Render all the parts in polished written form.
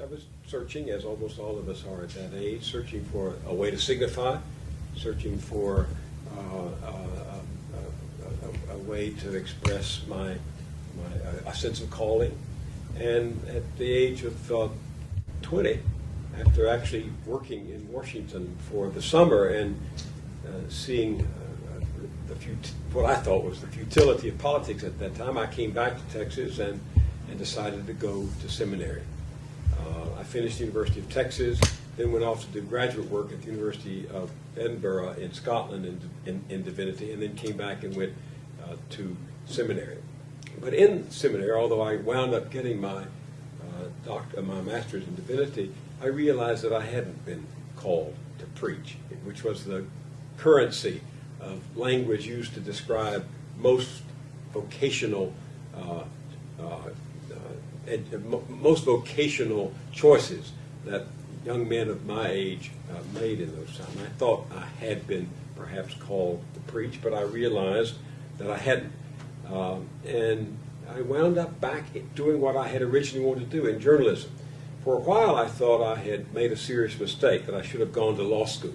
I was searching, as almost all of us are at that age, searching for a way to signify, searching for a way to express a sense of calling. And at the age of 20, after actually working in Washington for the summer and seeing what I thought was the futility of politics at that time, I came back to Texas and decided to go to seminary. I finished the University of Texas, then went off to do graduate work at the University of Edinburgh in Scotland in divinity, and then came back and went to seminary. But in seminary, although I wound up getting my master's in divinity, I realized that I hadn't been called to preach, which was the currency of language used to describe most vocational choices that young men of my age made in those times. I thought I had been perhaps called to preach, but I realized that I hadn't. And I wound up back doing what I had originally wanted to do in journalism. For a while I thought I had made a serious mistake, that I should have gone to law school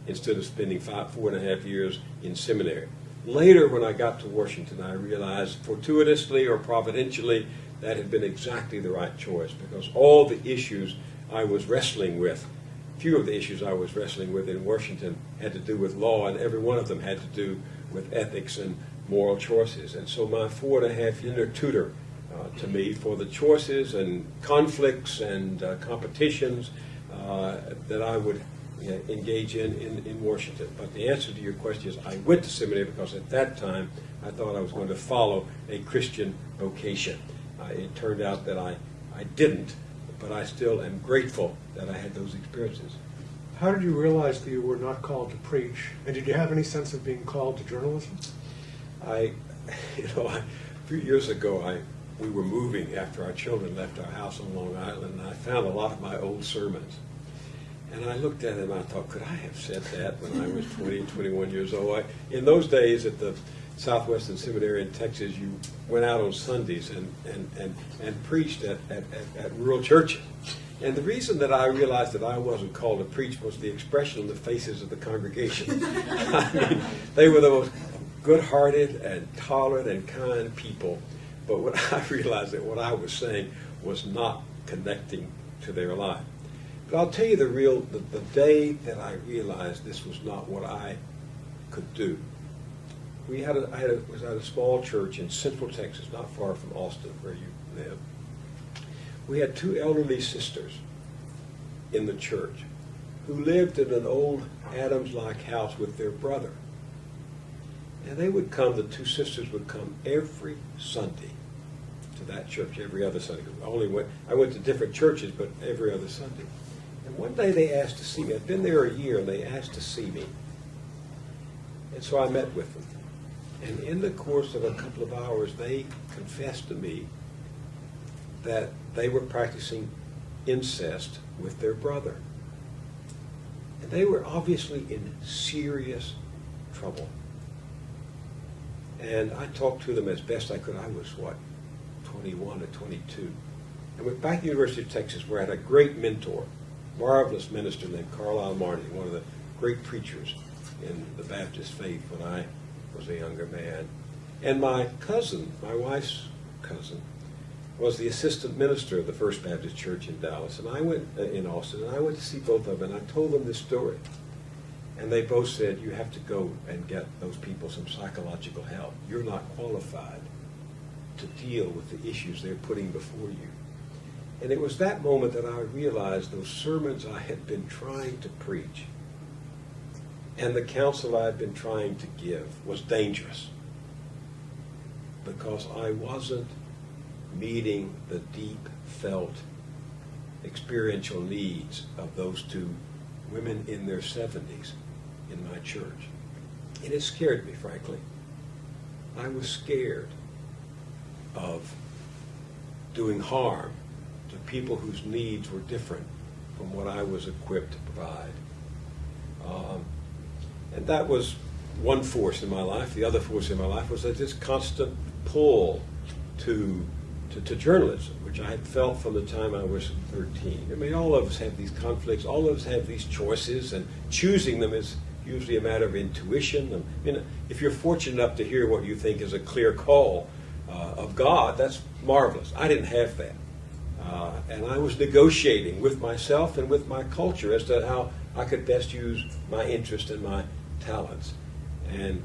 instead of spending 4.5 years in seminary. Later, when I got to Washington, I realized fortuitously or providentially that had been exactly the right choice, because all the issues I was wrestling with, few of the issues I was wrestling with in Washington had to do with law, and every one of them had to do with ethics and moral choices. And so my 4.5-year tutor to me for the choices and conflicts and competitions that I would engage in Washington. But the answer to your question is I went to seminary because at that time I thought I was going to follow a Christian vocation. It turned out that I didn't, but I still am grateful that I had those experiences. How did you realize that you were not called to preach? And did you have any sense of being called to journalism? A few years ago, we were moving after our children left our house on Long Island, and I found a lot of my old sermons. And I looked at them and I thought, could I have said that when I was 20, 21 years old? In those days at the Southwestern Seminary in Texas, you went out on Sundays and preached at rural churches. And the reason that I realized that I wasn't called to preach was the expression on the faces of the congregation. I mean, they were the most good-hearted and tolerant and kind people. But what I realized that what I was saying was not connecting to their life. But I'll tell you the day that I realized this was not what I could do. I was at a small church in Central Texas, not far from Austin, where you live. We had two elderly sisters in the church who lived in an old Adams-like house with their brother. And they would come, the two sisters would come every Sunday to that church, every other Sunday. I went to different churches, but every other Sunday. And one day they asked to see me. I'd been there a year, and they asked to see me. And so I met with them. And in the course of a couple of hours, they confessed to me that they were practicing incest with their brother. And they were obviously in serious trouble. And I talked to them as best I could. I was, 21 or 22. I went back to the University of Texas, where I had a great mentor, marvelous minister named Carlisle Marty, one of the great preachers in the Baptist faith when I was a younger man. And my cousin, my wife's cousin, was the assistant minister of the First Baptist Church in Dallas. And I went in Austin, and I went to see both of them, and I told them this story. And they both said, you have to go and get those people some psychological help. You're not qualified to deal with the issues they're putting before you. And it was that moment that I realized those sermons I had been trying to preach and the counsel I had been trying to give was dangerous, because I wasn't meeting the deep felt experiential needs of those two women in their 70s in my church. And it scared me, frankly. I was scared of doing harm to people whose needs were different from what I was equipped to provide. And that was one force in my life. The other force in my life was this constant pull to to journalism, which I had felt from the time I was 13. I mean, all of us have these conflicts, all of us have these choices, and choosing them is usually a matter of intuition. I mean, if you're fortunate enough to hear what you think is a clear call of God, that's marvelous. I didn't have that. And I was negotiating with myself and with my culture as to how I could best use my interest and my talents. And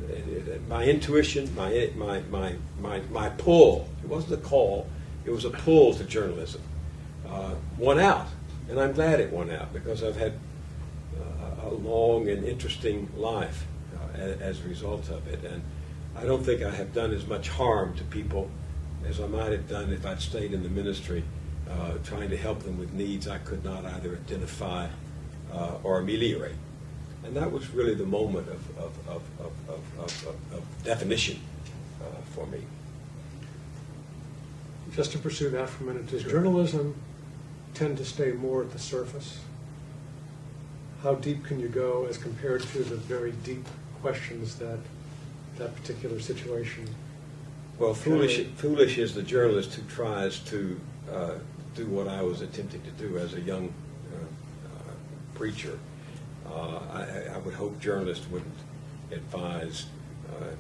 my intuition, my pull, it wasn't a call, it was a pull to journalism, won out. And I'm glad it won out, because I've had a long and interesting life as a result of it. And I don't think I have done as much harm to people as I might have done if I'd stayed in the ministry, trying to help them with needs I could not either identify or ameliorate. And that was really the moment of definition for me. Just to pursue that for a minute, does journalism tend to stay more at the surface? How deep can you go as compared to the very deep questions that that particular situation? Well, foolish is the journalist who tries to do what I was attempting to do as a young preacher. I would hope journalists wouldn't advise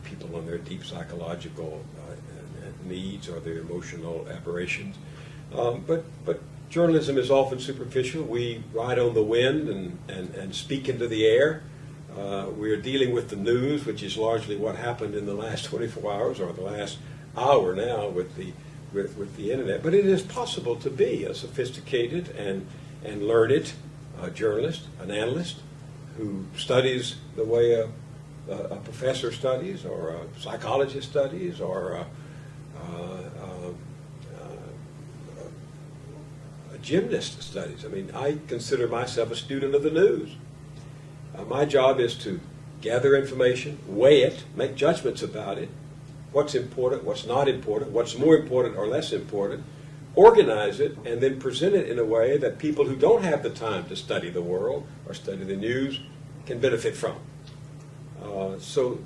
people on their deep psychological needs or their emotional aberrations. But journalism is often superficial. We ride on the wind and speak into the air. We are dealing with the news, which is largely what happened in the last 24 hours or the last hour now with the internet. But it is possible to be a sophisticated and learned journalist, an analyst, who studies the way a professor studies, or a psychologist studies, or a gymnast studies. I mean, I consider myself a student of the news. My job is to gather information, weigh it, make judgments about it, what's important, what's not important, what's more important or less important, organize it, and then present it in a way that people who don't have the time to study the world or study the news can benefit from. So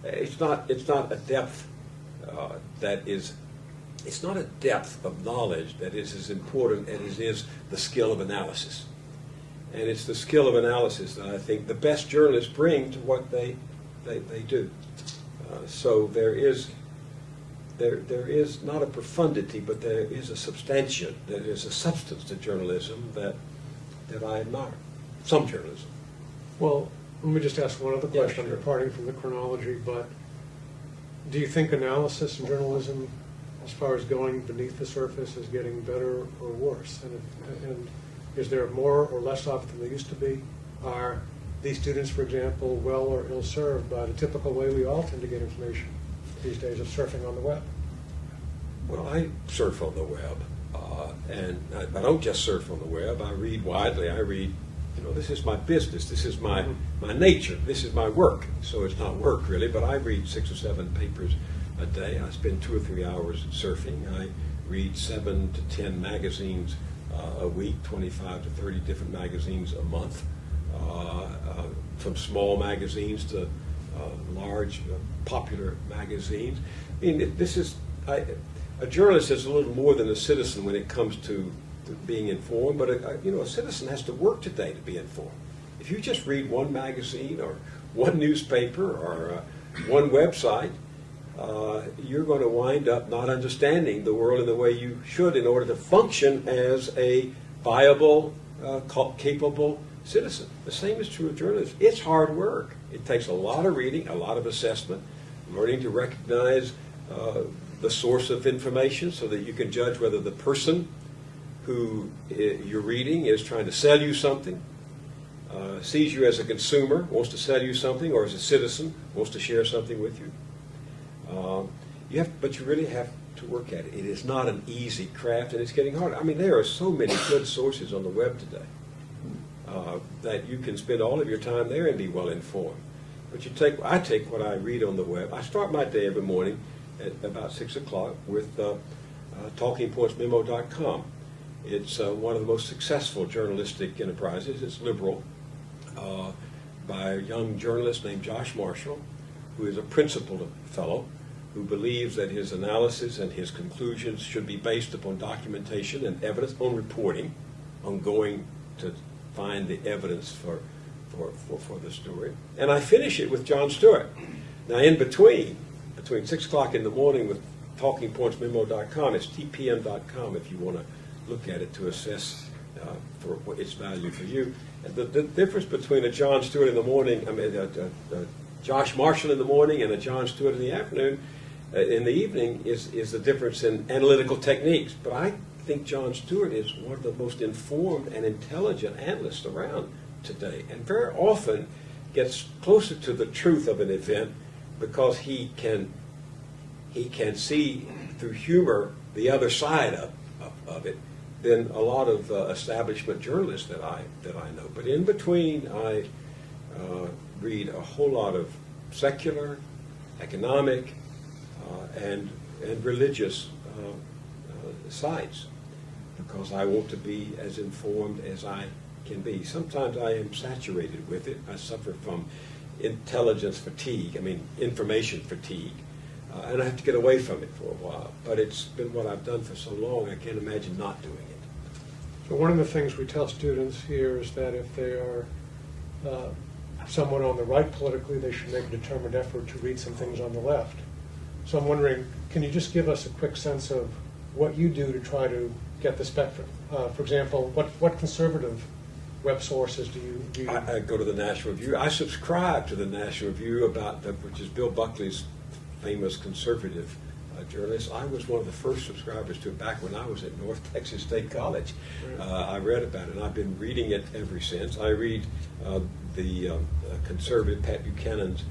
it's not a depth it's not a depth of knowledge that is as important as it is the skill of analysis. And it's the skill of analysis that I think the best journalists bring to what they do. So there is not a profundity, but there is a substantia, there is a substance to journalism that I admire. Some journalism. Well, let me just ask one other question, Yeah, sure. departing from the chronology, but do you think analysis in journalism, as far as going beneath the surface, is getting better or worse? And is there more or less of it than there used to be? Are these students, for example, well or ill served by the typical way we all tend to get information these days of surfing on the web? Well, I surf on the web, and I don't just surf on the web. I read widely. I read, this is my business. This is my nature. This is my work. So it's not work, really, but I read 6 or 7 papers a day. I spend 2 or 3 hours surfing. I read 7 to 10 magazines a week, 25 to 30 different magazines a month, from small magazines to large, popular magazines. I mean, a journalist is a little more than a citizen when it comes to being informed, but a citizen has to work today to be informed. If you just read one magazine or one newspaper or one website, you're going to wind up not understanding the world in the way you should in order to function as a viable, capable citizen. The same is true of journalism. It's hard work. It takes a lot of reading, a lot of assessment, learning to recognize the source of information so that you can judge whether the person who you're reading is trying to sell you something, sees you as a consumer, wants to sell you something, or as a citizen, wants to share something with you. But you really have to work at it. It is not an easy craft, and it's getting harder. I mean, there are so many good sources on the web today that you can spend all of your time there and be well informed. But I take what I read on the web. I start my day every morning at about 6 o'clock with TalkingPointsMemo.com. It's one of the most successful journalistic enterprises. It's liberal, by a young journalist named Josh Marshall, who is a principled fellow who believes that his analysis and his conclusions should be based upon documentation and evidence, on reporting, on going to find the evidence for the story. And I finish it with Jon Stewart. Now, in between 6 o'clock in the morning with talkingpointsmemo.com, it's tpm.com if you want to look at it to assess for its value for you. And the difference between a Jon Stewart in the morning, Josh Marshall in the morning and a Jon Stewart in the afternoon, in the evening, is the difference in analytical techniques. But I think Jon Stewart is one of the most informed and intelligent analysts around today, and very often gets closer to the truth of an event because he can see through humor the other side of it than a lot of establishment journalists that I know. But in between, I read a whole lot of secular, economic, and religious sites because I want to be as informed as I can be. Sometimes I am saturated with it. I suffer from intelligence fatigue, information fatigue, and I have to get away from it for a while. But it's been what I've done for so long, I can't imagine not doing it. So one of the things we tell students here is that if they are someone on the right politically, they should make a determined effort to read some things on the left. So I'm wondering, can you just give us a quick sense of what you do to try to get the spectrum? For example, what conservative web sources do you I go to the National Review. I subscribe to the National Review, which is Bill Buckley's famous conservative journalist. I was one of the first subscribers to it back when I was at North Texas State College. I read about it, and I've been reading it ever since. I read the conservative Pat Buchanan's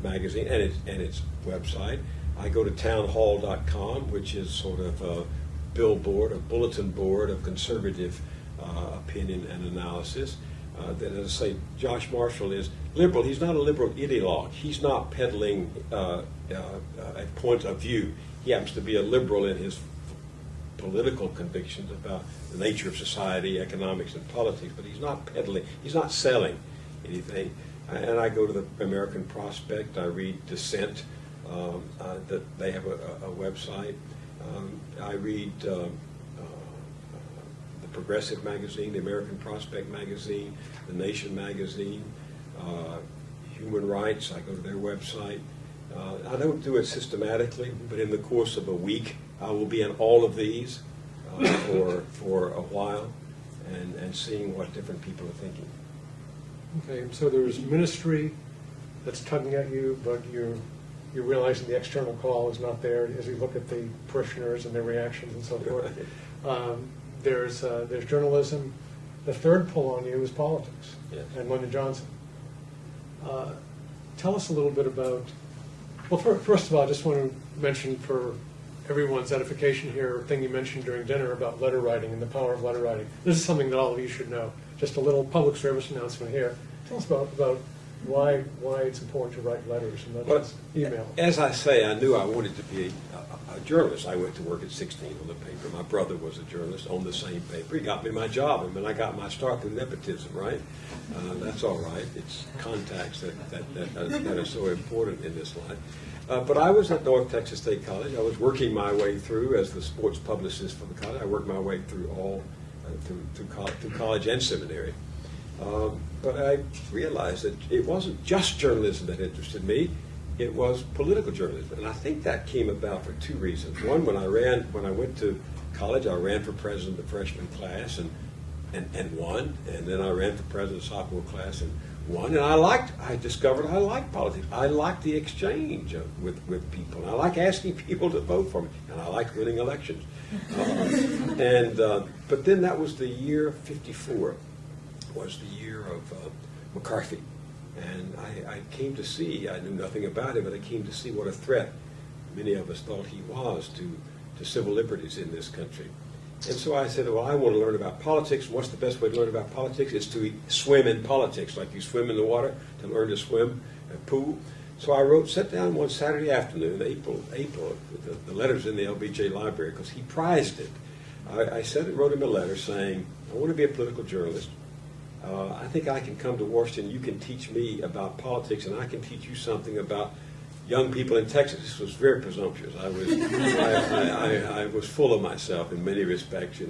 magazine and its website. I go to townhall.com, which is sort of a billboard, a bulletin board of conservative opinion and analysis. Then, as I say, Josh Marshall is liberal. He's not a liberal ideologue. He's not peddling a point of view. He happens to be a liberal in his political convictions about the nature of society, economics, and politics, but he's not peddling, he's not selling anything. And I go to the American Prospect. I read Dissent. That they have a website. I read the Progressive magazine, the American Prospect magazine, the Nation magazine, Human Rights. I go to their website. I don't do it systematically, but in the course of a week, I will be in all of these for a while and seeing what different people are thinking. Okay, so there's ministry that's tugging at you, but you're realizing the external call is not there as you look at the parishioners and their reactions and so forth. There's journalism. The third pull on you is politics, yes. And Lyndon Johnson. Tell us a little bit about, well, first of all, I just want to mention for everyone's edification here, a thing you mentioned during dinner about letter writing and the power of letter writing. This is something that all of you should know. Just a little public service announcement here. Tell us about why it's important to write letters and not just email. As I say, I knew I wanted to be a journalist. I went to work at 16 on the paper. My brother was a journalist on the same paper. He got me my job, and I got my start through nepotism, right? That's all right. It's contacts that are so important in this life. But I was at North Texas State College. I was working my way through as the sports publicist for the college. I worked my way through through college and seminary. But I realized that it wasn't just journalism that interested me, it was political journalism. And I think that came about for two reasons. One, when I went to college, I ran for president of the freshman class and won. And then I ran for president of the sophomore class and won. And I discovered I liked politics. I liked the exchange with people. And I like asking people to vote for me. And I like winning elections. But then that was the year 54. Was the year of McCarthy. And I came to see, I knew nothing about him, but I came to see what a threat many of us thought he was to civil liberties in this country. And so I said, well, I want to learn about politics. What's the best way to learn about politics? Is to swim in politics, like you swim in the water, to learn to swim in a pool. So I sat down one Saturday afternoon, April, the letter's in the LBJ library, because he prized it. I wrote him a letter saying, I want to be a political journalist. I think I can come to Washington. You can teach me about politics, and I can teach you something about young people in Texas. This was very presumptuous. I was full of myself in many respects,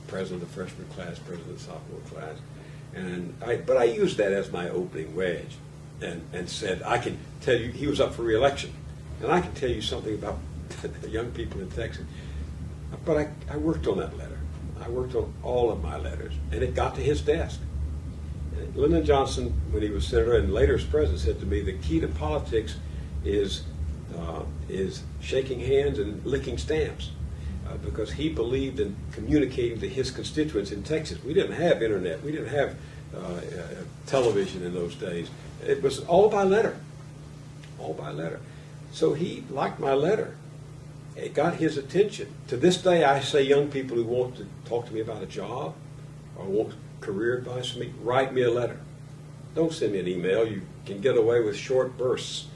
president of the freshman class, president of the sophomore class. But I used that as my opening wedge and said, I can tell you, he was up for re-election, and I can tell you something about the young people in Texas. But I worked on that letter. I worked on all of my letters, and it got to his desk. And Lyndon Johnson, when he was senator and later as president, said to me, the key to politics is shaking hands and licking stamps, because he believed in communicating to his constituents in Texas. We didn't have internet. We didn't have television in those days. It was all by letter, all by letter. So he liked my letter. It got his attention. To this day, I say young people who want to talk to me about a job or want career advice from me, write me a letter. Don't send me an email. You can get away with short bursts,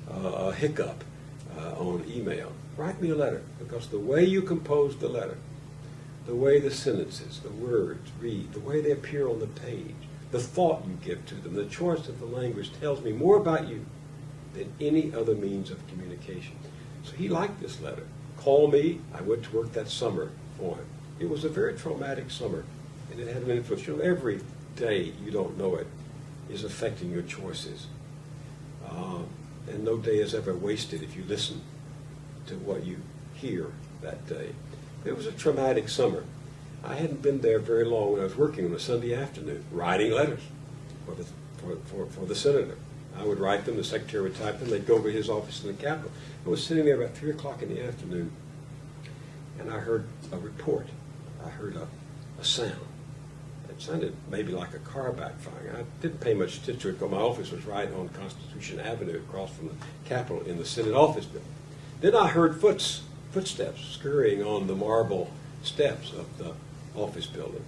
a hiccup on email. Write me a letter, because the way you compose the letter, the way the sentences, the words read, the way they appear on the page, the thought you give to them, the choice of the language tells me more about you than any other means of communication. So he liked this letter. Called me. I went to work that summer for him. It was a very traumatic summer, and it had an influence. Every day you don't know it is affecting your choices. And no day is ever wasted if you listen to what you hear that day. It was a traumatic summer. I hadn't been there very long when I was working on a Sunday afternoon, writing letters for the senator. I would write them, the secretary would type them, they'd go over to his office in the Capitol. I was sitting there about 3 o'clock in the afternoon, and I heard a report. I heard a sound. It sounded maybe like a car backfiring. I didn't pay much attention to it, because my office was right on Constitution Avenue across from the Capitol in the Senate office building. Then I heard footsteps scurrying on the marble steps of the office building.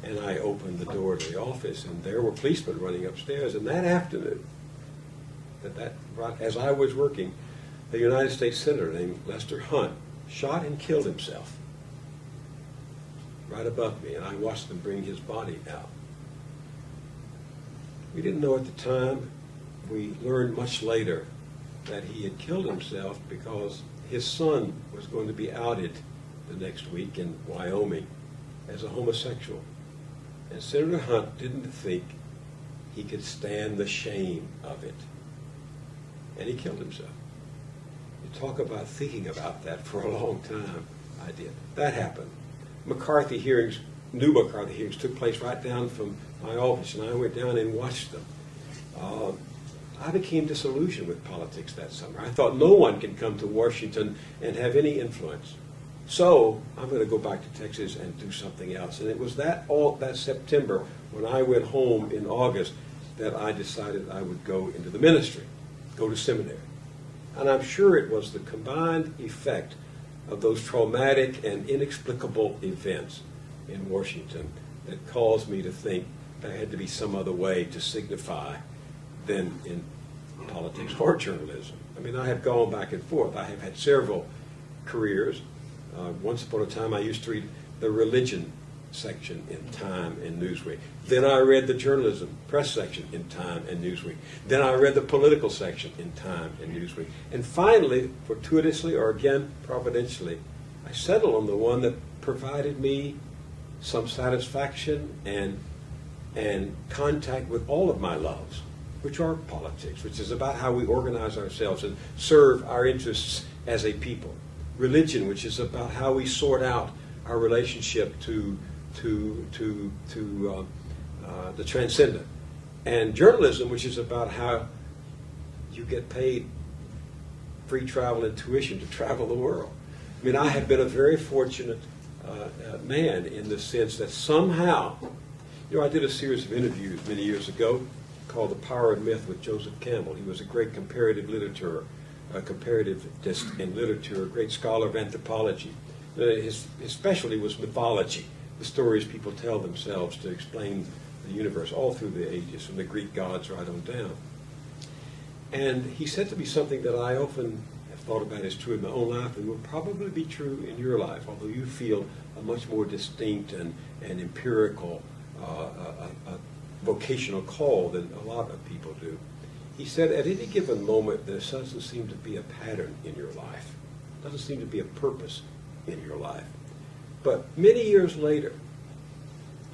And I opened the door to the office, and there were policemen running upstairs. And that afternoon, as I was working, a United States Senator named Lester Hunt shot and killed himself right above me, and I watched them bring his body out. We didn't know at the time. We learned much later that he had killed himself because his son was going to be outed the next week in Wyoming as a homosexual. And Senator Hunt didn't think he could stand the shame of it. And he killed himself. You talk about thinking about that for a long time. I did. That happened. McCarthy hearings, new McCarthy hearings, took place right down from my office, and I went down and watched them. I became disillusioned with politics that summer. I thought no one can come to Washington and have any influence. So I'm going to go back to Texas and do something else. And it was that September, when I went home in August, that I decided I would go into the ministry, go to seminary. And I'm sure it was the combined effect of those traumatic and inexplicable events in Washington that caused me to think there had to be some other way to signify than in politics or journalism. I mean, I have gone back and forth. I have had several careers. Once upon a time, I used to read the religion section in Time and Newsweek. Then I read the journalism press section in Time and Newsweek. Then I read the political section in Time and Newsweek. And finally, fortuitously or again providentially, I settled on the one that provided me some satisfaction and contact with all of my loves, which are politics, which is about how we organize ourselves and serve our interests as a people. Religion, which is about how we sort out our relationship to the transcendent. And journalism, which is about how you get paid free travel and tuition to travel the world. I mean, I have been a very fortunate man in the sense that somehow, I did a series of interviews many years ago called The Power of Myth with Joseph Campbell. He was a great comparativist in literature, a great scholar of anthropology. His specialty was mythology, the stories people tell themselves to explain the universe all through the ages, from the Greek gods right on down. And he said to me something that I often have thought about as true in my own life and will probably be true in your life, although you feel a much more distinct and empirical vocational call than a lot of people do. he said, at any given moment, there doesn't seem to be a pattern in your life. Doesn't seem to be a purpose in your life. But many years later,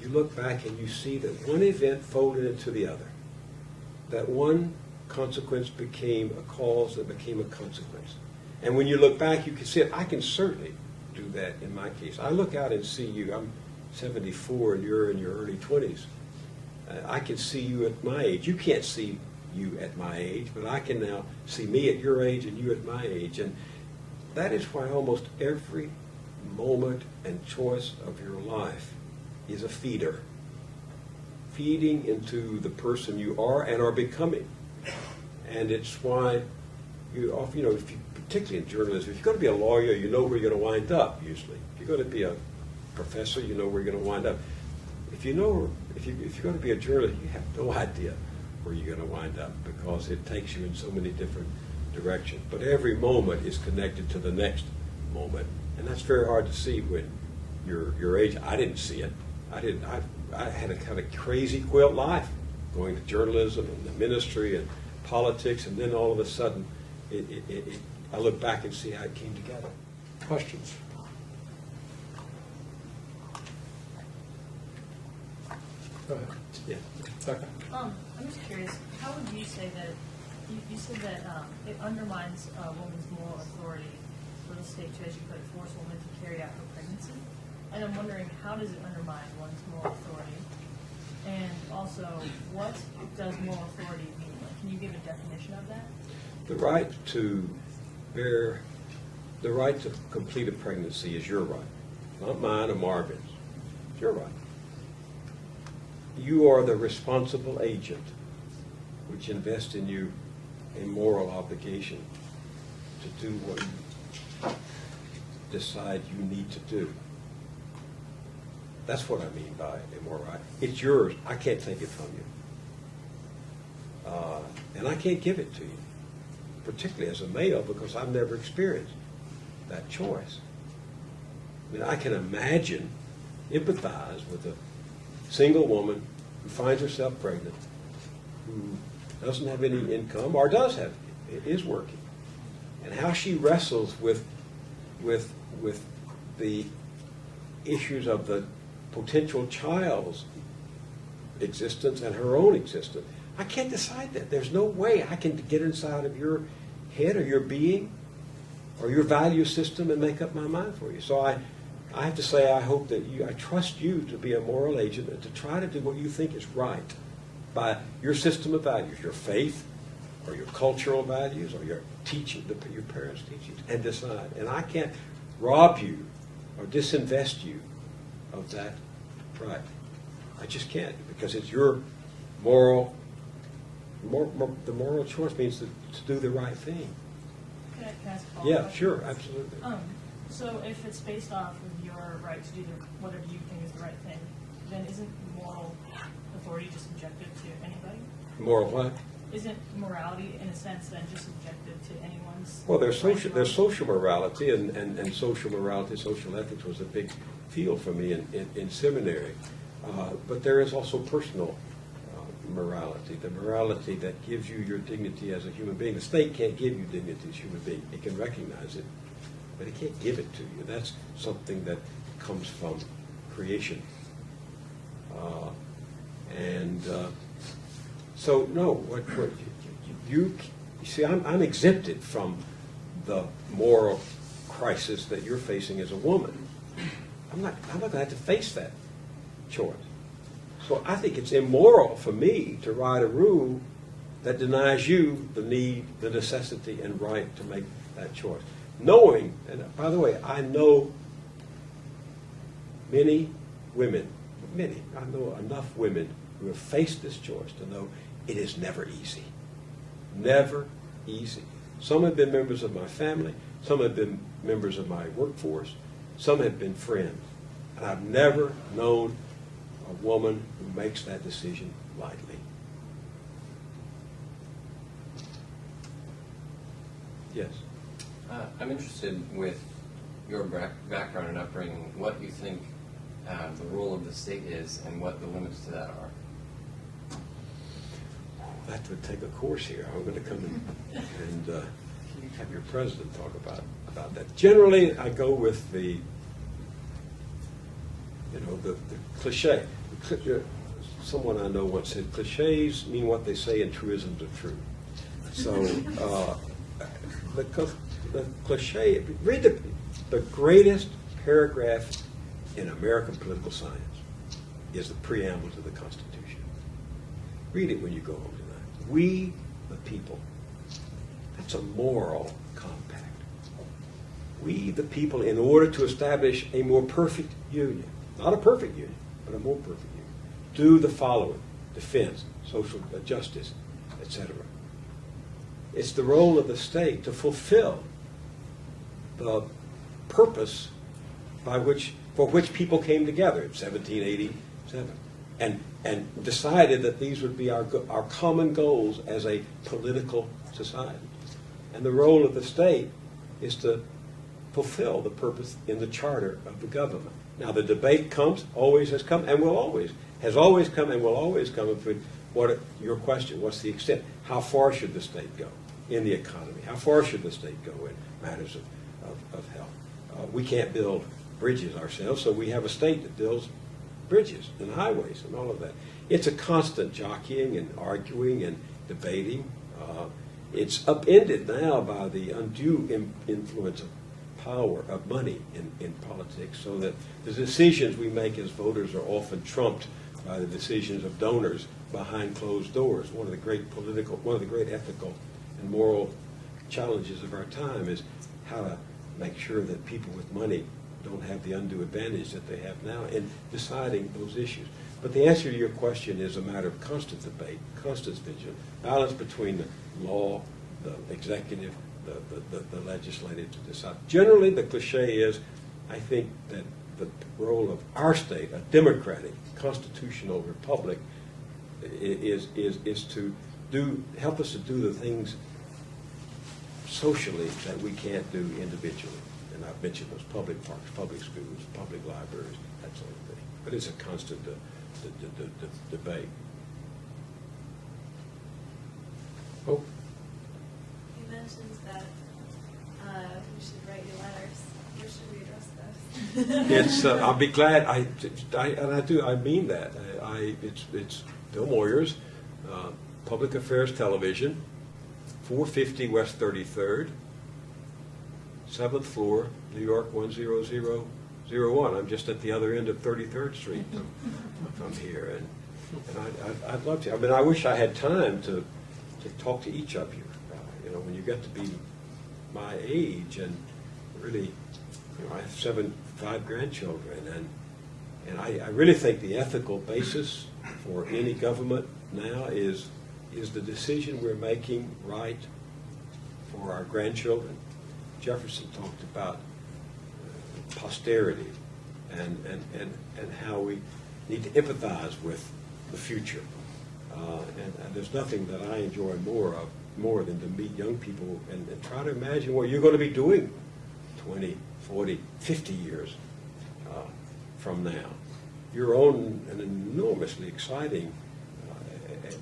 you look back and you see that one event folded into the other. That one consequence became a cause that became a consequence. And when you look back, you can see it. I can certainly do that in my case. I look out and see you. I'm 74 and you're in your early 20s. I can see you at my age. You can't see you at my age, but I can now see me at your age and you at my age. And that is why almost every moment and choice of your life is a feeder. Feeding into the person you are and are becoming. And it's why you often, if you, particularly in journalism, if you're going to be a lawyer, you know where you're going to wind up, usually. If you're going to be a professor, you know where you're going to wind up. If you're going to be a journalist, you have no idea where you're going to wind up because it takes you in so many different directions. But every moment is connected to the next moment. And that's very hard to see when you're your age. I didn't see it. I had a kind of crazy quilt life, going to journalism and the ministry and politics, and then all of a sudden, I look back and see how it came together. Questions? Go ahead. Yeah. Becca? I'm just curious, how would you say that, you said that it undermines a woman's moral authority for the state to, as you put it, force a woman to carry out her pregnancy? And I'm wondering, how does it undermine one's moral authority? And also, what does moral authority mean? Like, can you give a definition of that? The right to complete a pregnancy is your right, not mine or Marvin's. It's your right. You are the responsible agent, which invests in you a moral obligation to do what you decide you need to do. That's what I mean by immoral right. It's yours. I can't take it from you. And I can't give it to you, particularly as a male, because I've never experienced that choice. I mean, I can imagine, empathize with a single woman who finds herself pregnant, who doesn't have any income, or is working, and how she wrestles with the issues of the potential child's existence and her own existence. I can't decide that. There's no way I can get inside of your head or your being or your value system and make up my mind for you. So I have to say, I hope that I trust you to be a moral agent and to try to do what you think is right by your system of values, your faith or your cultural values or your teaching, your parents' teachings, and decide. And I can't rob you or disinvest you of that right. I just can't, because it's your moral. The moral choice means to do the right thing. Can I ask a follow-up Yeah, question? sure, absolutely. So if it's based off of your right to do whatever you think is the right thing, then isn't moral authority just subjective to anybody? Moral what? Isn't morality, in a sense, then just subjective to anyone's? Well, there's social morality, and social morality, social ethics was a big field for me in seminary. But there is also personal morality, the morality that gives you your dignity as a human being. The state can't give you dignity as a human being. It can recognize it, but it can't give it to you. That's something that comes from creation. So no, what you see, I'm exempted from the moral crisis that you're facing as a woman. I'm not going to have to face that choice. So I think it's immoral for me to write a rule that denies you the need, the necessity, and right to make that choice. Knowing, and by the way, I know many women, I know enough women who have faced this choice to know it is never easy. Never easy. Some have been members of my family, some have been members of my workforce, some have been friends. And I've never known a woman who makes that decision lightly. Yes? I'm interested with your background and upbringing, what you think the role of the state is and what the limits to that are. I have to take a course here. I'm going to come and have your president talk about that. Generally, I go with the cliche. Someone I know once said, cliches mean what they say and truisms are true. So the cliche, read the greatest paragraph in American political science is the preamble to the Constitution. Read it when you go home tonight. We, the people. That's a moral compact. We, the people, in order to establish a more perfect union, not a perfect union, but a more perfect union, do the following: defense, social justice, etc. It's the role of the state to fulfill the purpose for which people came together in 1787 and decided that these would be our common goals as a political society. And the role of the state is to fulfill the purpose in the charter of the government. Now, the debate always has come, and has always come and will always come between your question, what's the extent? How far should the state go in the economy? How far should the state go in matters of health? We can't build bridges ourselves, so we have a state that builds bridges and highways and all of that. It's a constant jockeying and arguing and debating. It's upended now by the undue influence of power, of money in politics, so that the decisions we make as voters are often trumped by the decisions of donors behind closed doors. One of the great ethical and moral challenges of our time is how to make sure that people with money don't have the undue advantage that they have now in deciding those issues. But the answer to your question is a matter of constant debate, constant vigilance, balance between the law, the executive, the legislative to decide. Generally, the cliche is, I think that the role of our state, a democratic, constitutional republic, is to help us to do the things socially that we can't do individually. And I've mentioned those: public parks, public schools, public libraries, that sort of thing. But it's a constant debate. Oh. You mentioned that we should write you letters. Where should we address those? It's. I'll be glad. I mean that. It's Bill Moyers, Public Affairs Television, 450 West 33rd, 7th floor, New York 10001. I'm just at the other end of 33rd Street from here, and I'd love to. I mean, I wish I had time to talk to each of you. When you get to be my age, and really, I have 5 grandchildren, and I really think the ethical basis for any government now is the decision we're making right for our grandchildren. Jefferson talked about posterity and how we need to empathize with the future. And there's nothing that I enjoy more than to meet young people and try to imagine what you're going to be doing 20, 40, 50 years from now. Your own an enormously exciting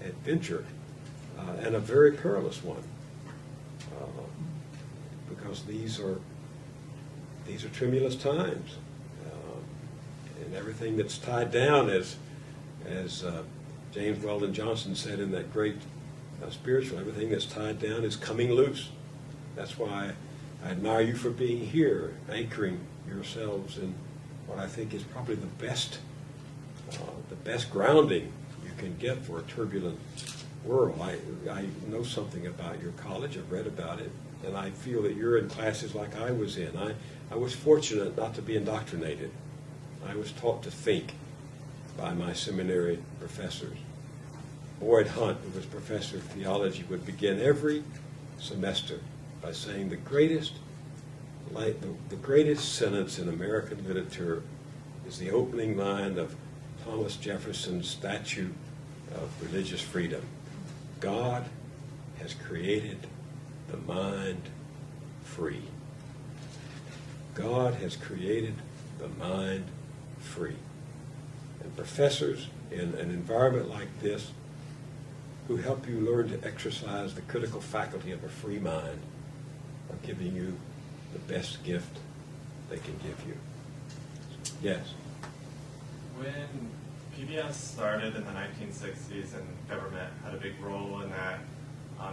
adventure and a very perilous one, because these are tremulous times, and everything that's tied down, as James Weldon Johnson said in that great spiritual, everything that's tied down is coming loose. That's why I admire you for being here, anchoring yourselves in what I think is probably the best grounding you can get for a turbulent world. I know something about your college. I've read about it, and I feel that you're in classes like I was in. I was fortunate not to be indoctrinated. I was taught to think by my seminary professors. Boyd Hunt, who was professor of theology, would begin every semester by saying the greatest sentence in American literature is the opening line of Thomas Jefferson's Statute of Religious Freedom. God has created the mind free. God has created the mind free. And professors in an environment like this who help you learn to exercise the critical faculty of a free mind are giving you the best gift they can give you. Yes? When PBS started in the 1960s and government had a big role in that,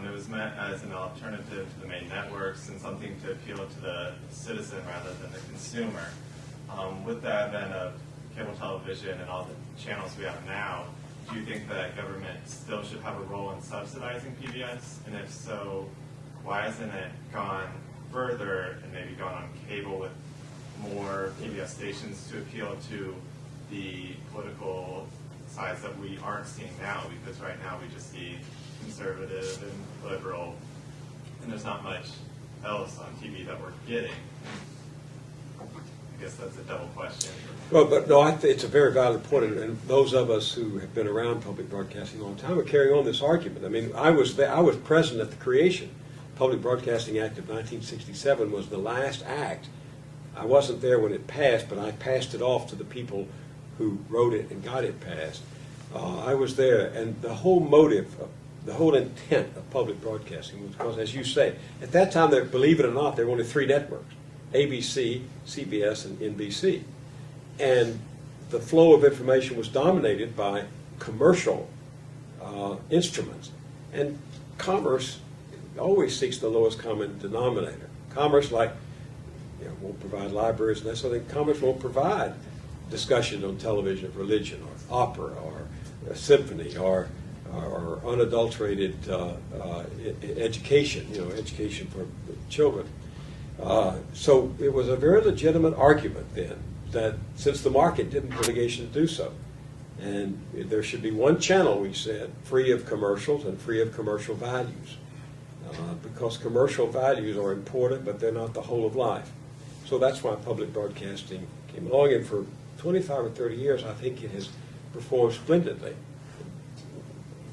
it was meant as an alternative to the main networks and something to appeal to the citizen rather than the consumer. With the advent of cable television and all the channels we have now, do you think that government still should have a role in subsidizing PBS? And if so, why hasn't it gone further and maybe gone on cable with more PBS stations to appeal to the political sides that we aren't seeing now? Because right now we just see conservative and liberal, and there's not much else on TV that we're getting. I guess that's a double question. Well, but no, it's a very valid point, and those of us who have been around public broadcasting a long time are carrying on this argument. I mean, I was present at the creation. Public Broadcasting Act of 1967 was the last act. I wasn't there when it passed, but I passed it off to the people who wrote it and got it passed. I was there, and the whole motive, the whole intent of public broadcasting was because, as you say, at that time, believe it or not, there were only 3 networks: ABC, CBS, and NBC. And the flow of information was dominated by commercial instruments. And commerce always seeks the lowest common denominator. Commerce, like, won't provide libraries and that sort of thing. Commerce won't provide discussion on television of religion or opera or a symphony or unadulterated education, education for children. So it was a very legitimate argument then that since the market didn't have obligation to do so, and there should be one channel, we said, free of commercials and free of commercial values, because commercial values are important, but they're not the whole of life. So that's why public broadcasting came along, and for 25 or 30 years, I think it has performed splendidly.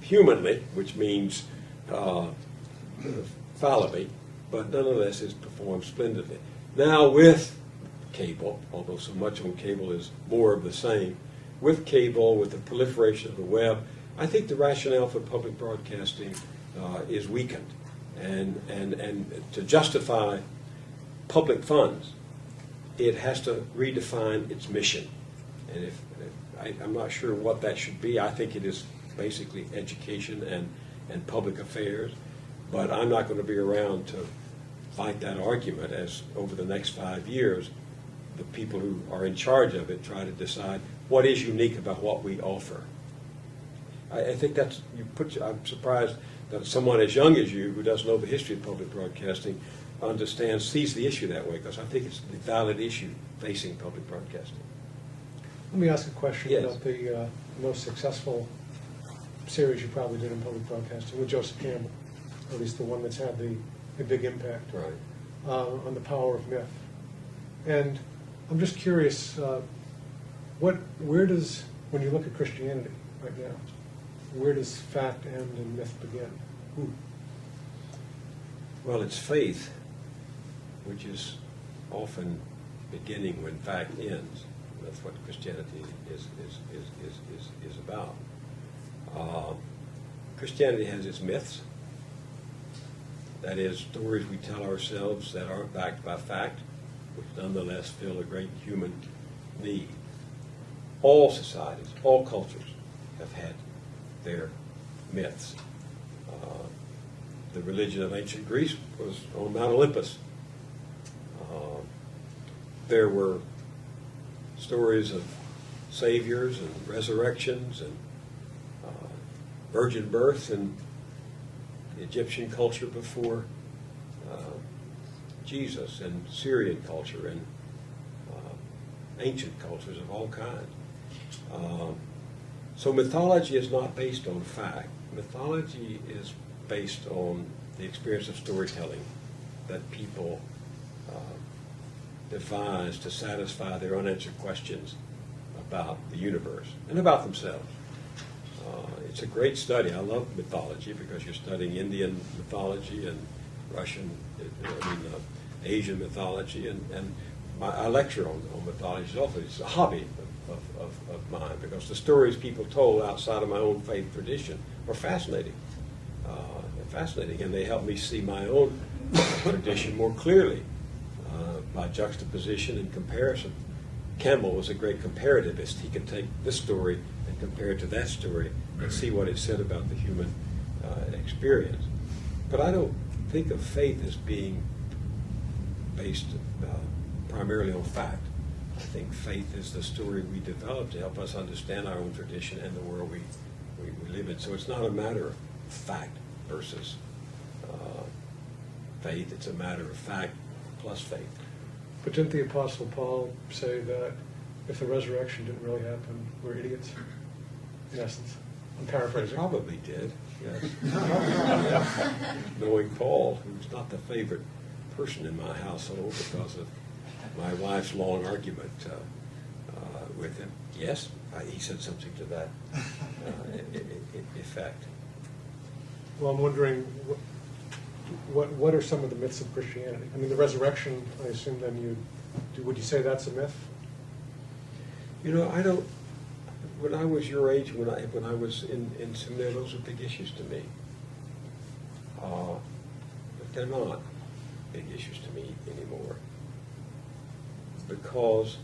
Humanly, which means fallibly, but nonetheless it's performed splendidly. Now with cable, although so much on cable is more of the same, with cable, with the proliferation of the web, I think the rationale for public broadcasting is weakened. And to justify public funds, it has to redefine its mission. And I'm not sure what that should be. I think it is basically education and public affairs, but I'm not going to be around to fight that argument as over the next 5 years the people who are in charge of it try to decide what is unique about what we offer. I think that's, I'm surprised that someone as young as you who doesn't know the history of public broadcasting sees the issue that way, because I think it's the valid issue facing public broadcasting. Let me ask a question Yes. about the most successful series you probably did in public broadcasting with Joseph Campbell, or at least the one that's had the big impact Right. On the power of myth. And I'm just curious, where does, when you look at Christianity right now, where does fact end and myth begin? Well, it's faith, which is often beginning when fact ends. That's what Christianity is about. Christianity has its myths. That is, stories we tell ourselves that aren't backed by fact, which nonetheless fill a great human need. All societies, all cultures have had their myths. The religion of ancient Greece was on Mount Olympus. There were stories of saviors and resurrections and virgin births in the Egyptian culture before Jesus, and Syrian culture, and ancient cultures of all kinds. So mythology is not based on fact. Mythology is based on the experience of storytelling that people devise to satisfy their unanswered questions about the universe and about themselves. It's a great study. I love mythology because you're studying Indian mythology and Russian, Asian mythology, and I lecture on mythology also. It's a hobby of mine because the stories people told outside of my own faith tradition are fascinating. They're fascinating, and they help me see my own tradition more clearly by juxtaposition and comparison. Campbell was a great comparativist. He could take this story and compare it to that story and see what it said about the human experience. But I don't think of faith as being based primarily on fact. I think faith is the story we develop to help us understand our own tradition and the world we live in. So it's not a matter of fact versus faith. It's a matter of fact plus faith. But didn't the Apostle Paul say that if the resurrection didn't really happen, we're idiots, in essence? I'm He paraphrasing. probably did, yes. Knowing Paul, who's not the favorite person in my household because of my wife's long argument with him. Yes, he said something to that effect. Well, I'm wondering, what are some of the myths of Christianity? I mean, the resurrection, I assume then would you say that's a myth? You know, I don't. When I was your age, when I was in seminary, those were big issues to me. But they're not big issues to me anymore, because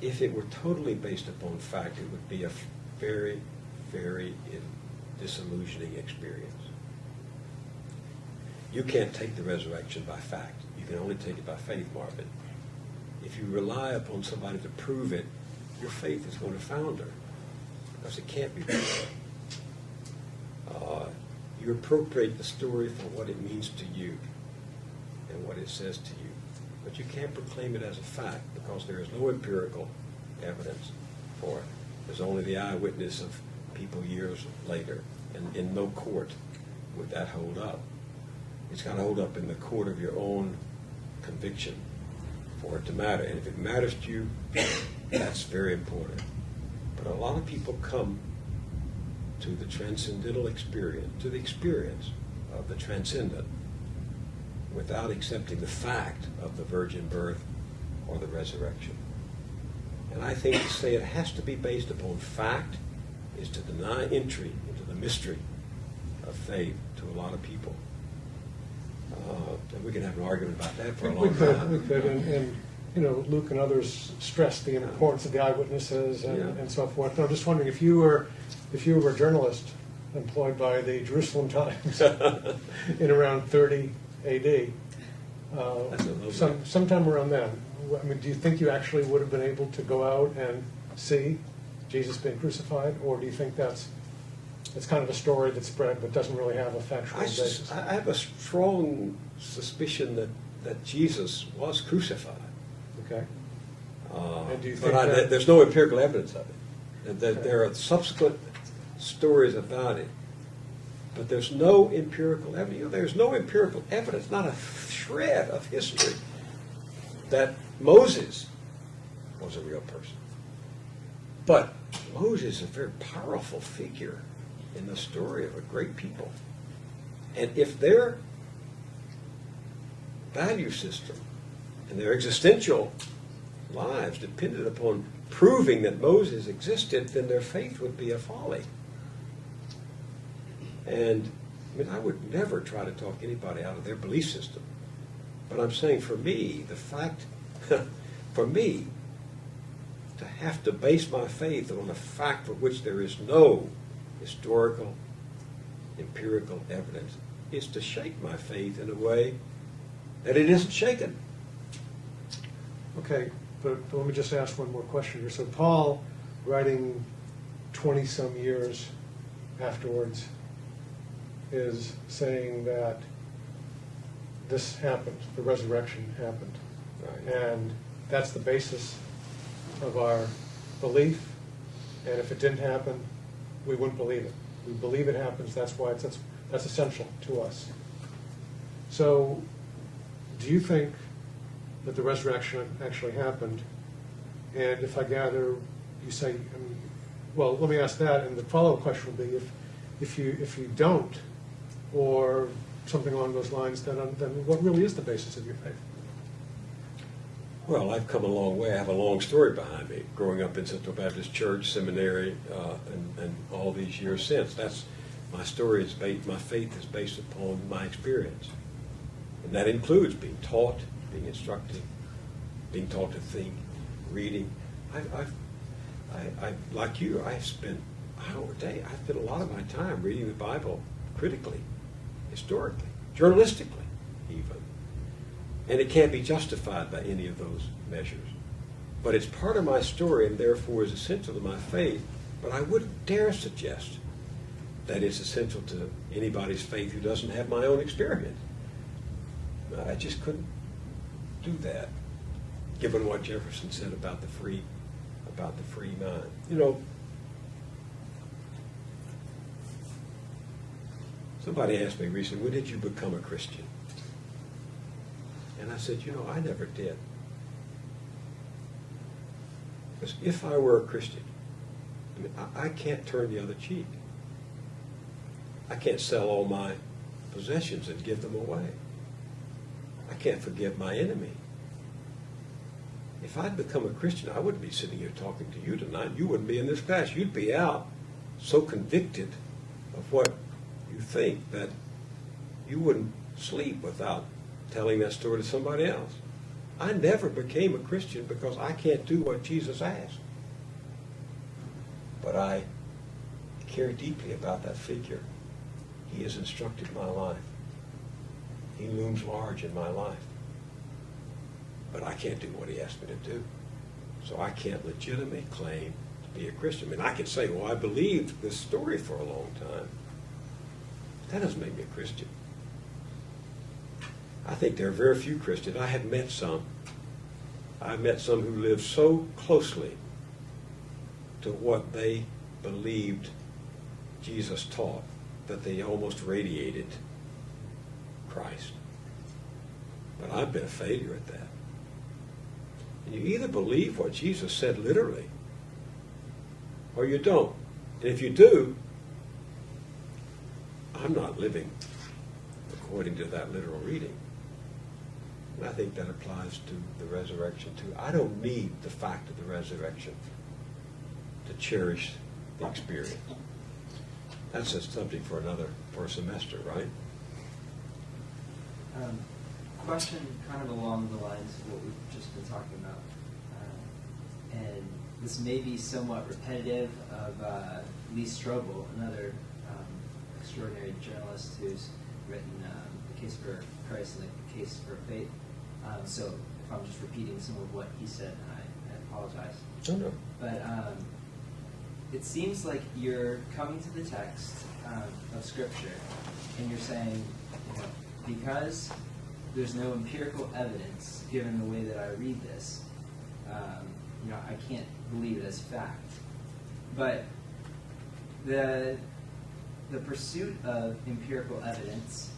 if it were totally based upon fact, it would be a very, very disillusioning experience. You can't take the resurrection by fact. You can only take it by faith, Marvin. If you rely upon somebody to prove it, your faith is going to founder, because it can't be proved. You appropriate the story for what it means to you and what it says to you. But you can't proclaim it as a fact, because there is no empirical evidence for it. There's only the eyewitness of people years later, and in no court would that hold up. It's got to hold up in the court of your own conviction for it to matter. And if it matters to you, that's very important. But a lot of people come to the transcendental experience, to the experience of the transcendent, without accepting the fact of the virgin birth or the resurrection. And I think to say it has to be based upon fact is to deny entry into the mystery of faith to a lot of people. And we can have an argument about that for a long time. We could, and you know, Luke and others stress the importance of the eyewitnesses and so forth. But I'm just wondering if you were a journalist employed by the Jerusalem Times in around 30 A.D. Sometime around then. I mean, do you think you actually would have been able to go out and see Jesus being crucified, or do you think it's kind of a story that's spread but doesn't really have a factual basis? I have a strong suspicion that Jesus was crucified. Okay. And do you think but there's no empirical evidence of it. There are subsequent stories about it, but there's no empirical evidence. You know, there's no empirical evidence, not a shred of history, that Moses was a real person. But Moses is a very powerful figure in the story of a great people. And if their value system and their existential lives depended upon proving that Moses existed, then their faith would be a folly. And I mean, I would never try to talk anybody out of their belief system. But I'm saying for me, the fact, for me, to have to base my faith on a fact for which there is no historical, empirical evidence is to shake my faith in a way that it isn't shaken. Okay, but let me just ask one more question here. So Paul, writing 20-some years afterwards, is saying that this happened, the resurrection happened. Right. And that's the basis of our belief, and if it didn't happen, we wouldn't believe it. We believe it happens, that's why that's essential to us. So, do you think that the resurrection actually happened? And if I gather, you say, well, let me ask that, and the follow-up question will be, if you don't, or something along those lines, then what really is the basis of your faith? Well, I've come a long way. I have a long story behind me. Growing up in Central Baptist Church, seminary, and all these years since. That's my story. Is based. My faith is based upon my experience, and that includes being taught, being instructed, being taught to think, reading. I like you. I've spent a lot of my time reading the Bible critically, historically, journalistically, even. And it can't be justified by any of those measures. But it's part of my story and therefore is essential to my faith. But I wouldn't dare suggest that it's essential to anybody's faith who doesn't have my own experience. I just couldn't do that, given what Jefferson said about the free mind. You know, somebody asked me recently, when did you become a Christian? And I said, I never did. Because if I were a Christian, I can't turn the other cheek. I can't sell all my possessions and give them away. I can't forgive my enemy. If I'd become a Christian, I wouldn't be sitting here talking to you tonight. You wouldn't be in this class. You'd be out so convicted of what you think that you wouldn't sleep without telling that story to somebody else. I never became a Christian because I can't do what Jesus asked. But I care deeply about that figure. He has instructed my life. He looms large in my life. But I can't do what he asked me to do. So I can't legitimately claim to be a Christian. I mean, I can say, well, I believed this story for a long time. That doesn't make me a Christian. I think there are very few Christians. I have met some. I've met some who lived so closely to what they believed Jesus taught that they almost radiated Christ. But I've been a failure at that. And you either believe what Jesus said literally, or you don't. And if you do, I'm not living according to that literal reading. And I think that applies to the resurrection too. I don't need the fact of the resurrection to cherish the experience. That's a subject for a semester, right? Question kind of along the lines of what we've just been talking about. And this may be somewhat repetitive of Lee Strobel, another extraordinary journalist who's written The Case for Christ and The Case for Faith. So if I'm just repeating some of what he said, I apologize. Oh, no. But it seems like you're coming to the text of Scripture and you're saying, because there's no empirical evidence given the way that I read this, I can't believe it as fact. But the pursuit of empirical evidence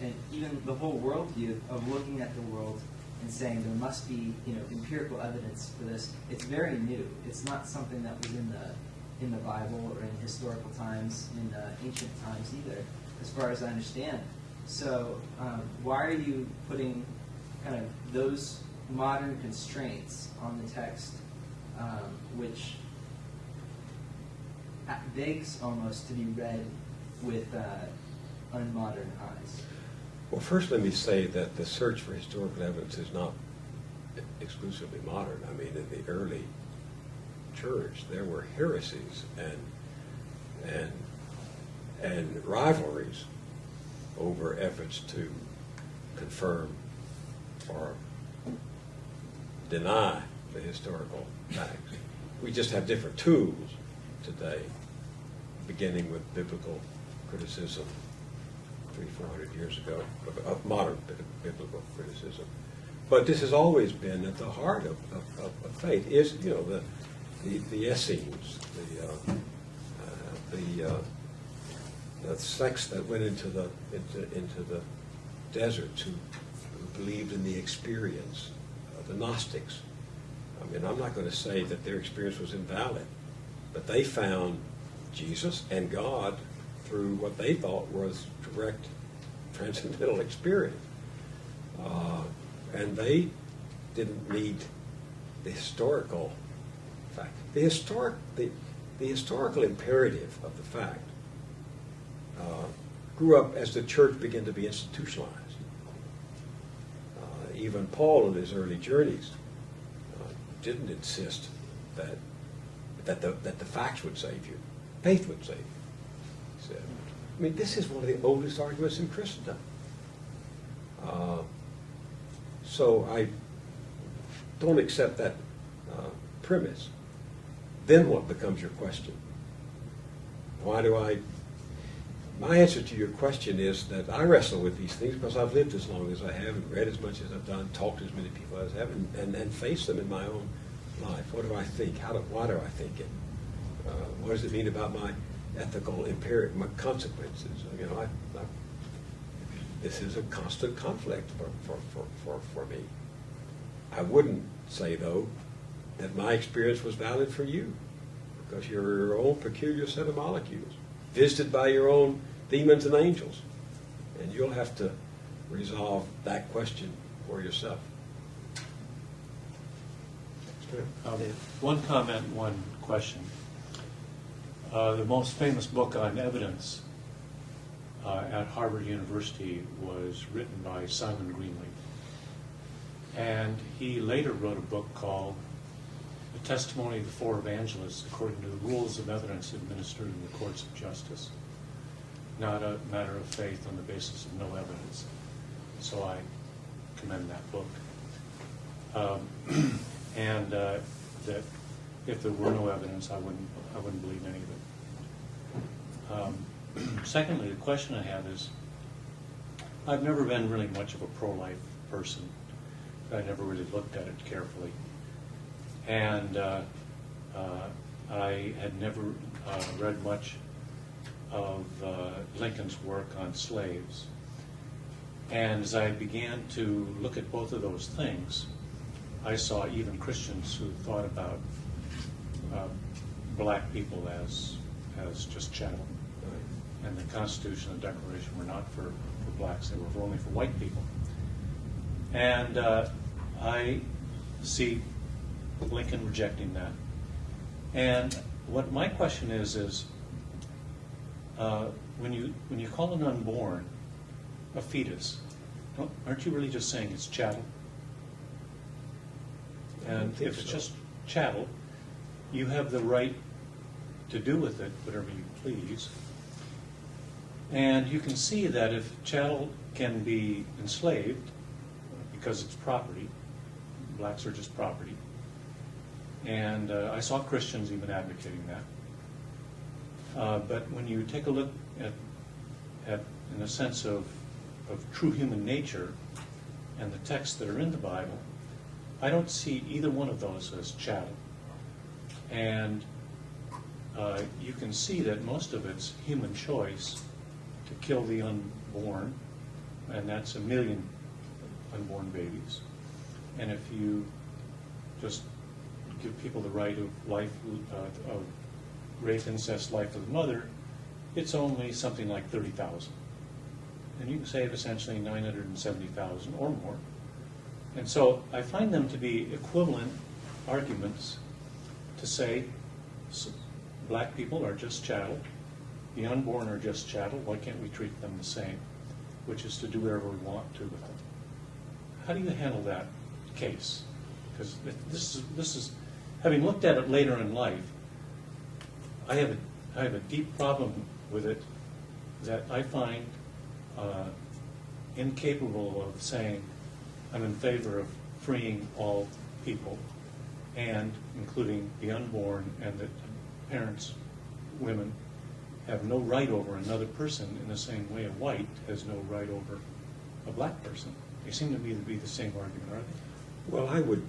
and even the whole worldview of looking at the world and saying there must be empirical evidence for this, it's very new. It's not something that was in the Bible or in historical times, in ancient times either, as far as I understand. So why are you putting kind of those modern constraints on the text, which begs almost to be read with unmodern eyes? Well, first let me say that the search for historical evidence is not exclusively modern. I mean, in the early church, there were heresies and rivalries over efforts to confirm or deny the historical facts. We just have different tools today, beginning with biblical criticism 300-400 years ago, of modern biblical criticism. But this has always been at the heart of faith, is the Essenes, the sects that went into the deserts who believed in the experience, the Gnostics. I mean, I'm not going to say that their experience was invalid, but they found Jesus and God through what they thought was direct transcendental experience. And they didn't need the historical fact. The historical imperative of the fact grew up as the church began to be institutionalized. Even Paul in his early journeys didn't insist that the facts would save you. Faith would save you. He said, I mean, this is one of the oldest arguments in Christendom. So I don't accept that premise. Then what becomes your question? My answer to your question is that I wrestle with these things because I've lived as long as I have and read as much as I've done, talked to as many people as I have, and faced them in my own life. What do I think? Why do I think it? What does it mean about my ethical imperative, my consequences? You know, this is a constant conflict for me. I wouldn't say, though, that my experience was valid for you, because you're your own peculiar set of molecules, visited by your own demons and angels, and you'll have to resolve that question for yourself. One comment, one question. The most famous book on evidence at Harvard University was written by Simon Greenleaf. And he later wrote a book called The Testimony of the Four Evangelists According to the Rules of Evidence Administered in the Courts of Justice. Not a matter of faith on the basis of no evidence. So I commend that book. And that if there were no evidence, I wouldn't believe any of it. Secondly, the question I have is, I've never been really much of a pro-life person. I never really looked at it carefully. And I had never read much of Lincoln's work on slaves. And as I began to look at both of those things, I saw even Christians who thought about black people as just chattel. And the Constitution and the Declaration were not for blacks, they were only for white people. And I see Lincoln rejecting that. And what my question is when you call an unborn a fetus, aren't you really just saying it's chattel? And if it's just chattel, you have the right to do with it whatever you please. And you can see that if chattel can be enslaved because it's property, blacks are just property. And I saw Christians even advocating that. But when you take a look at in a sense of true human nature and the texts that are in the Bible, I don't see either one of those as chattel. And you can see that most of it's human choice to kill the unborn, and that's 1 million unborn babies. And if you just give people the right of life, of rape, incest, life of the mother, it's only something like 30,000. And you can save essentially 970,000 or more. And so I find them to be equivalent arguments to say black people are just chattel, the unborn are just chattel, why can't we treat them the same? Which is to do whatever we want to with them. How do you handle that case? Because this is having looked at it later in life, I have a deep problem with it that I find incapable of saying I'm in favor of freeing all people, and including the unborn, and that parents, women, have no right over another person in the same way a white has no right over a black person. They seem to me to be the same argument, are they? Well, I would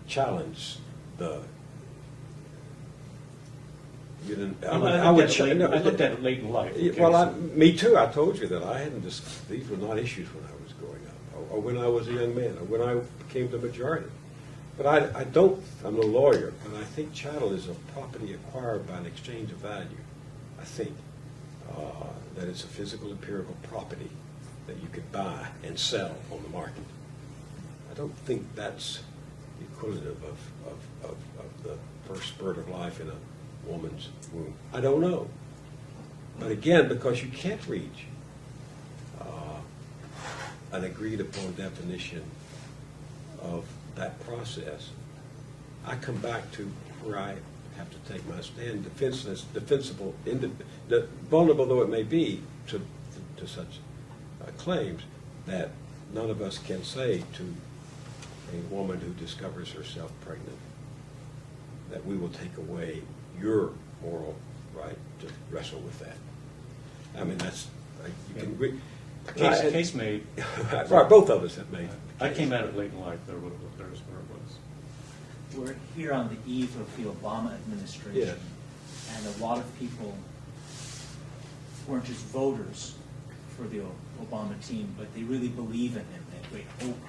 challenge the. I looked at it late in life. Okay, well, me too. I told you that I hadn't. These were not issues when I was growing up, or when I was a young man, or when I became the majority. But I don't. I'm no lawyer, but I think chattel is a property acquired by an exchange of value. I think that it's a physical, empirical property that you could buy and sell on the market. don't think that's equivalent of the first spurt of life in a woman's womb. I don't know. But again, because you can't reach an agreed upon definition of that process, I come back to where I have to take my stand, defenseless, defensible, vulnerable though it may be to such claims, that none of us can say to a woman who discovers herself pregnant that we will take away your moral right to wrestle with that. I mean, that's, you can... Case made. Right, both of us have made. I came at it late in life, there's where it was. We're here on the eve of the Obama administration, and a lot of people weren't just voters for the Obama team, but they really believe in him. They have great hope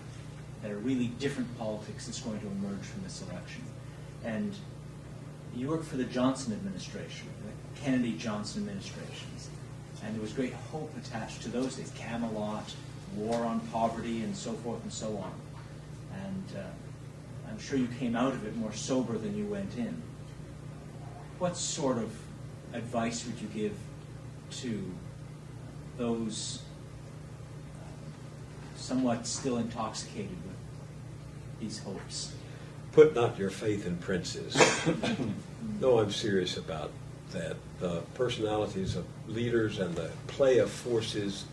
that a really different politics is going to emerge from this election. And you worked for the Johnson administration, the Kennedy-Johnson administrations, and there was great hope attached to those days. Camelot, war on poverty, and so forth and so on. And I'm sure you came out of it more sober than you went in. What sort of advice would you give to those somewhat still intoxicated with these hopes? Put not your faith in princes. No, I'm serious about that. The personalities of leaders and the play of forces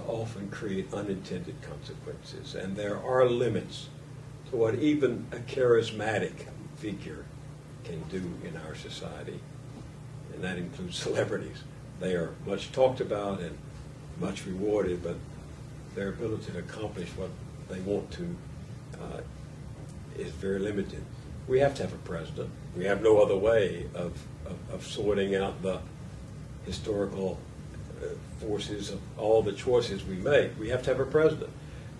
often create unintended consequences, and there are limits to what even a charismatic figure can do in our society, and that includes celebrities. They are much talked about and much rewarded, but their ability to accomplish what they want to is very limited. We have to have a president. We have no other way of sorting out the historical forces of all the choices we make. We have to have a president.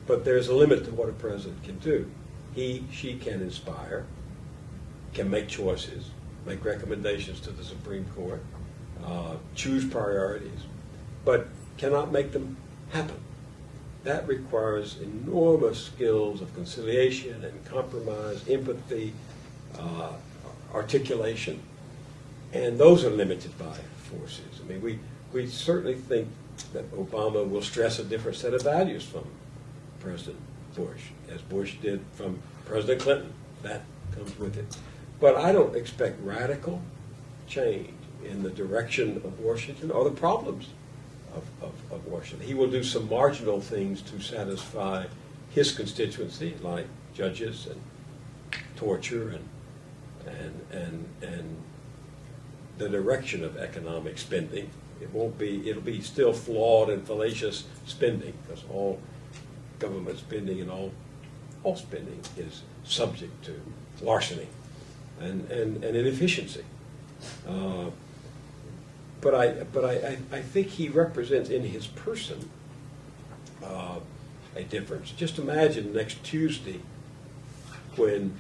But there's a limit to what a president can do. She can inspire, can make choices, make recommendations to the Supreme Court, choose priorities, but cannot make them happen. That requires enormous skills of conciliation and compromise, empathy, articulation, and those are limited by forces. I mean, we certainly think that Obama will stress a different set of values from President Bush, as Bush did from President Clinton. That comes with it. But I don't expect radical change in the direction of Washington or the problems of Washington. He will do some marginal things to satisfy his constituency, like judges and torture and the direction of economic spending. It'll be still flawed and fallacious spending, because all government spending and all spending is subject to larceny and inefficiency. But I think he represents in his person a difference. Just imagine next Tuesday when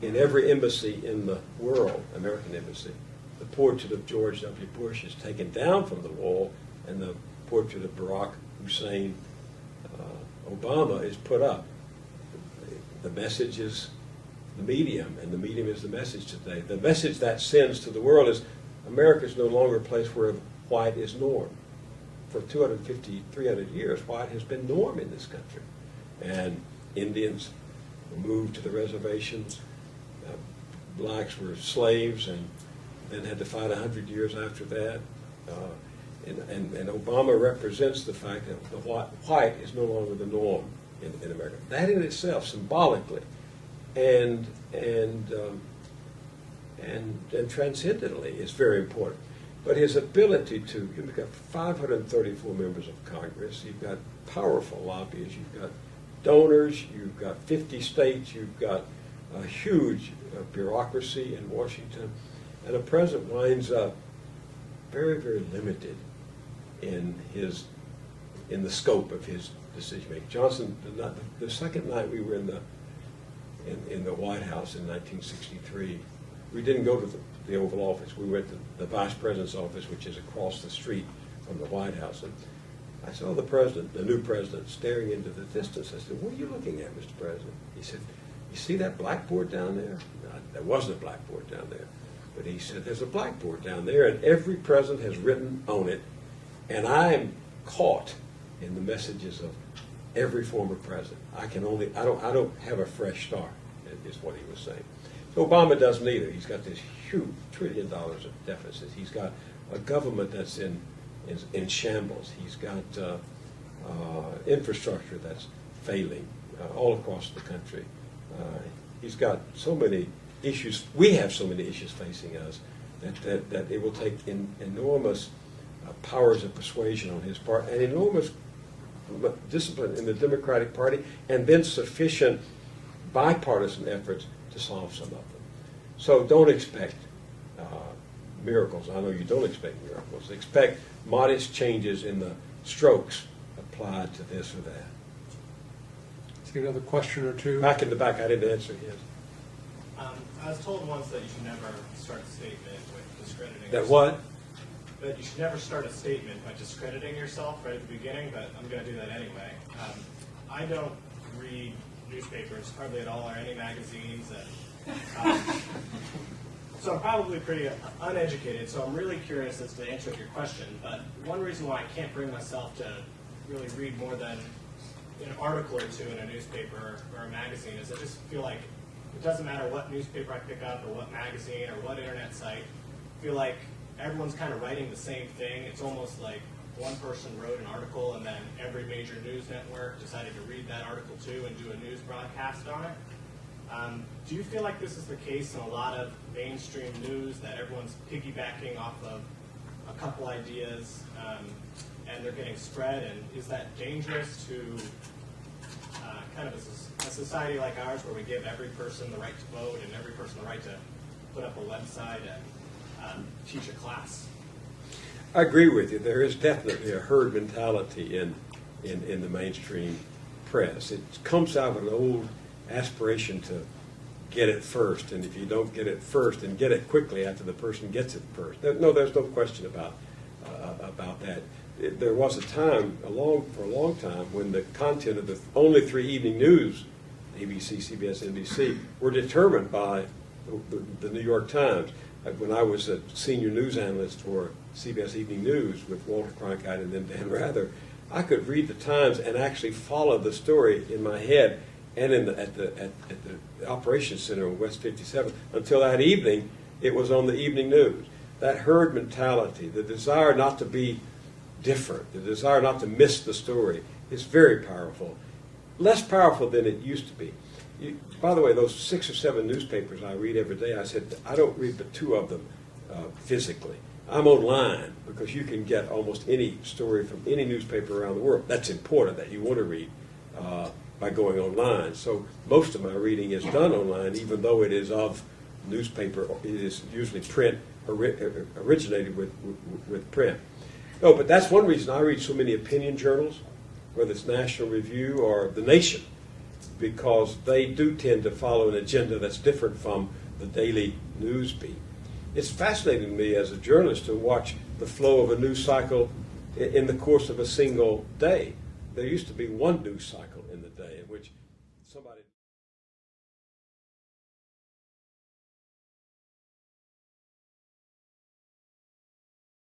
in every embassy in the world, American embassy, the portrait of George W. Bush is taken down from the wall and the portrait of Barack Hussein Obama is put up. The message is the medium, and the medium is the message today. The message that sends to the world is America is no longer a place where white is norm. For 250, 300 years, white has been norm in this country. And Indians were moved to the reservations. Blacks were slaves and then had to fight 100 years after that. And Obama represents the fact that the white is no longer the norm in America. That in itself, symbolically and transcendently, is very important. But his ability to, you've got 534 members of Congress, you've got powerful lobbyists, you've got donors, you've got 50 states, you've got a huge bureaucracy in Washington, and a president winds up very, very limited in the scope of his decision making. Johnson, the second night we were in the White House in 1963, we didn't go to the Oval Office. We went to the Vice President's office, which is across the street from the White House. And I saw the president, the new president, staring into the distance. I said, "What are you looking at, Mr. President?" He said, "You see that blackboard down there?" There wasn't a blackboard down there. But he said, "There's a blackboard down there, and every president has written on it, and I am caught in the messages of every former president. I don't have a fresh start," is what he was saying. So Obama doesn't either. He's got this huge $1 trillion of deficit. He's got a government that's in shambles. He's got infrastructure that's failing all across the country. He's got so many issues. We have so many issues facing us that it will take enormous powers of persuasion on his part and enormous discipline in the Democratic Party, and then sufficient bipartisan efforts to solve some of them. So don't expect miracles. I know you don't expect miracles. Expect modest changes in the strokes applied to this or that. See another question or two? Back in the back, I didn't answer his. I was told once that you should never start a statement with discrediting That yourself. what? That you should never start a statement by discrediting yourself right at the beginning, but I'm going to do that anyway. I don't read newspapers hardly at all, or any magazines, and so I'm probably pretty uneducated, so I'm really curious as to the answer to your question. But one reason why I can't bring myself to really read more than an article or two in a newspaper or a magazine is I just feel like it doesn't matter what newspaper I pick up or what magazine or what internet site, I feel like everyone's kind of writing the same thing. It's almost like one person wrote an article and then every major news network decided to read that article too and do a news broadcast on it. Do you feel like this is the case in a lot of mainstream news, that everyone's piggybacking off of a couple ideas and they're getting spread? And is that dangerous to kind of a society like ours, where we give every person the right to vote and every person the right to put up a website and teach a class? I agree with you. There is definitely a herd mentality in the mainstream press. It comes out of an old aspiration to get it first, and if you don't get it first, then get it quickly after the person gets it first. No, there's no question about that. There was a time, for a long time, when the content of the only three evening news, ABC, CBS, NBC, were determined by the New York Times. When I was a senior news analyst for CBS Evening News with Walter Cronkite and then Dan Rather, I could read the Times and actually follow the story in my head and at the operations center on West 57 until that evening it was on the evening news. That herd mentality, the desire not to be different, the desire not to miss the story, is very powerful. Less powerful than it used to be. By the way, those 6 or 7 newspapers I read every day, I said I don't read but 2 of them physically. I'm online because you can get almost any story from any newspaper around the world. That's important, that you want to read by going online. So most of my reading is done online, even though it is of newspaper. It is usually print, originated with print. No, but that's one reason I read so many opinion journals, whether it's National Review or The Nation, because they do tend to follow an agenda that's different from the daily news beat. It's fascinating to me as a journalist to watch the flow of a news cycle in the course of a single day. There used to be one news cycle in the day in which somebody...